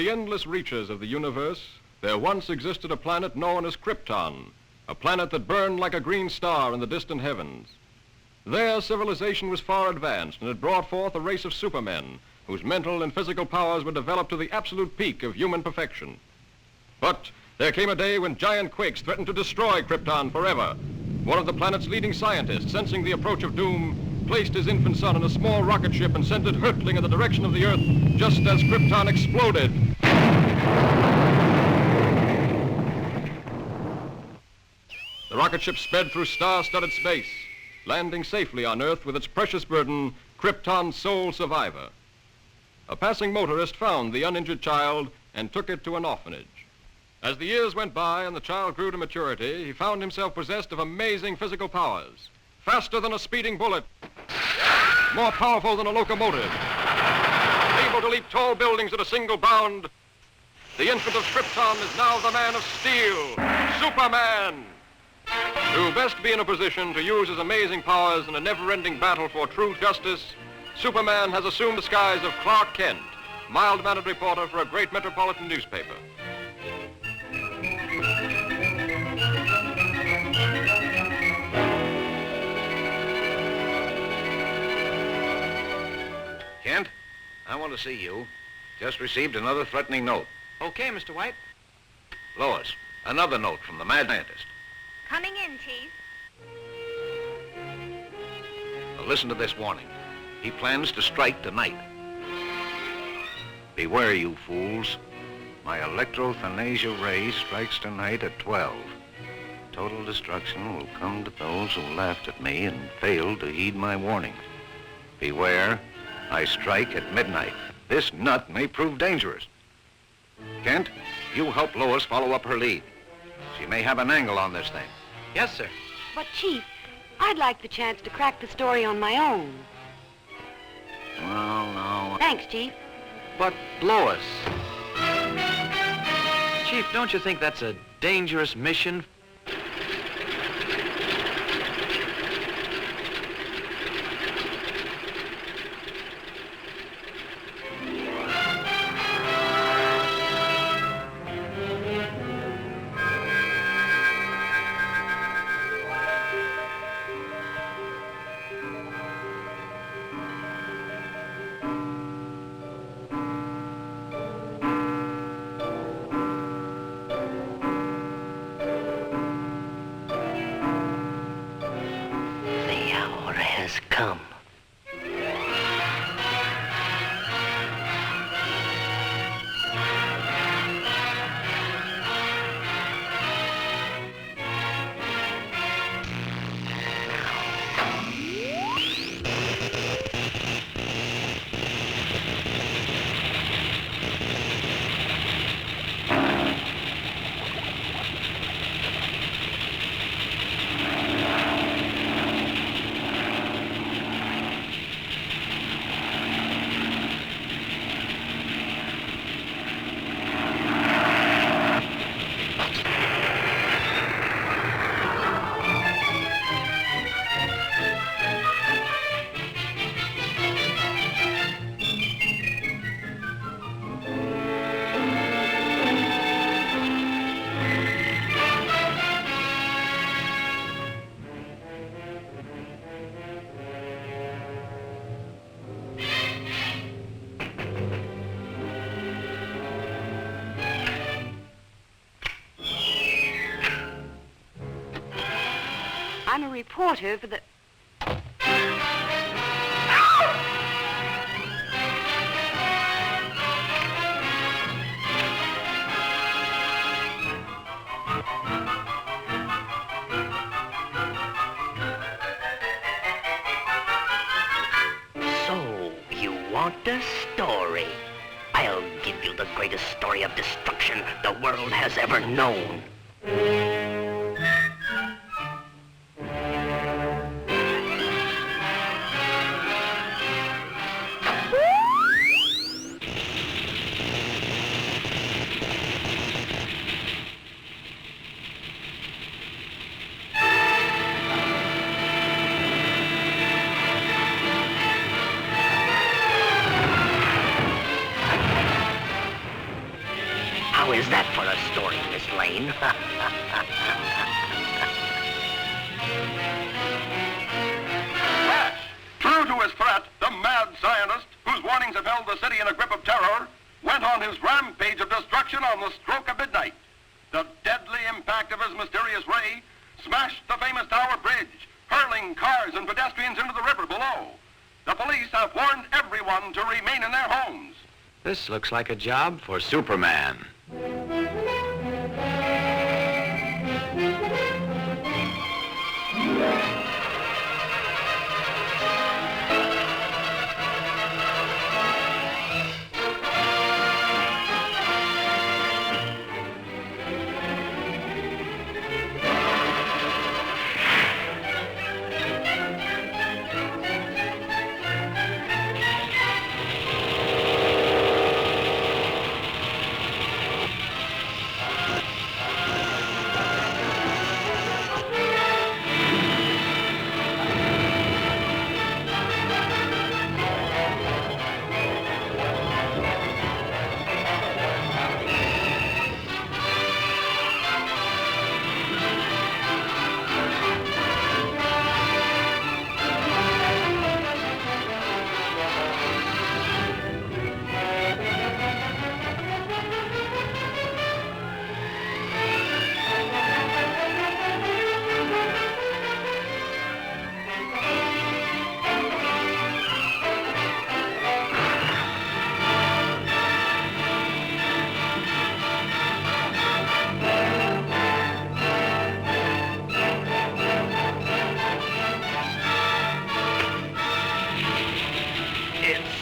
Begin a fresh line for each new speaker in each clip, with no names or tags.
the endless reaches of the universe, there once existed a planet known as Krypton, a planet that burned like a green star in the distant heavens. There, civilization was far advanced and had brought forth a race of supermen whose mental and physical powers were developed to the absolute peak of human perfection. But there came a day when giant quakes threatened to destroy Krypton forever. One of the planet's leading scientists, sensing the approach of doom, placed his infant son in a small rocket ship and sent it hurtling in the direction of the Earth just as Krypton exploded. The rocket ship sped through star-studded space, landing safely on Earth with its precious burden, Krypton's sole survivor. A passing motorist found the uninjured child and took it to an orphanage. As the years went by and the child grew to maturity, he found himself possessed of amazing physical powers. Faster than a speeding bullet, more powerful than a locomotive, able to leap tall buildings at a single bound. The infant of Krypton is now the man of steel, Superman. To best be in a position to use his amazing powers in a never-ending battle for true justice, Superman has assumed the disguise of Clark Kent, mild-mannered reporter for a great metropolitan newspaper.
Kent, I want to see you. Just received another threatening note.
Okay, Mr. White.
Lois, another note from the mad scientist.
Coming in, Chief.
Now listen to this warning. He plans to strike tonight. Beware, you fools. My electrothanasia ray strikes tonight at 12. Total destruction will come to those who laughed at me and failed to heed my warnings. Beware, I strike at midnight. This nut may prove dangerous. Kent, you help Lois follow up her lead. She may have an angle on this thing.
Yes, sir.
But, Chief, I'd like the chance to crack the story on my own.
Well, no.
Thanks, Chief.
But, Lois... Chief, don't you think that's a dangerous mission?
Come.
I'm a reporter for the...
So, you want a story? I'll give you the greatest story of destruction the world has ever known. Now is that for a story, Miss Lane?
Flash, true to his threat, the mad scientist, whose warnings have held the city in a grip of terror, went on his rampage of destruction on the stroke of midnight. The deadly impact of his mysterious ray smashed the famous Tower Bridge, hurling cars and pedestrians into the river below. The police have warned everyone to remain in their homes.
This looks like a job for Superman.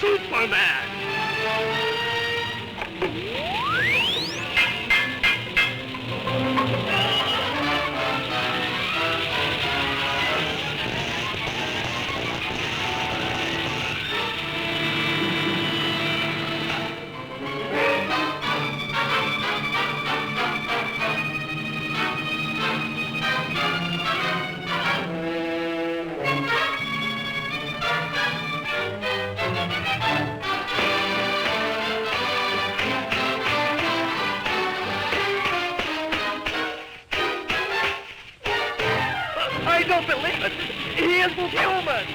Superman! I don't believe it! He isn't human!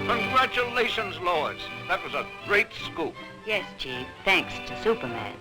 Congratulations, Lois. That was a great scoop.
Yes, Chief. Thanks to Superman.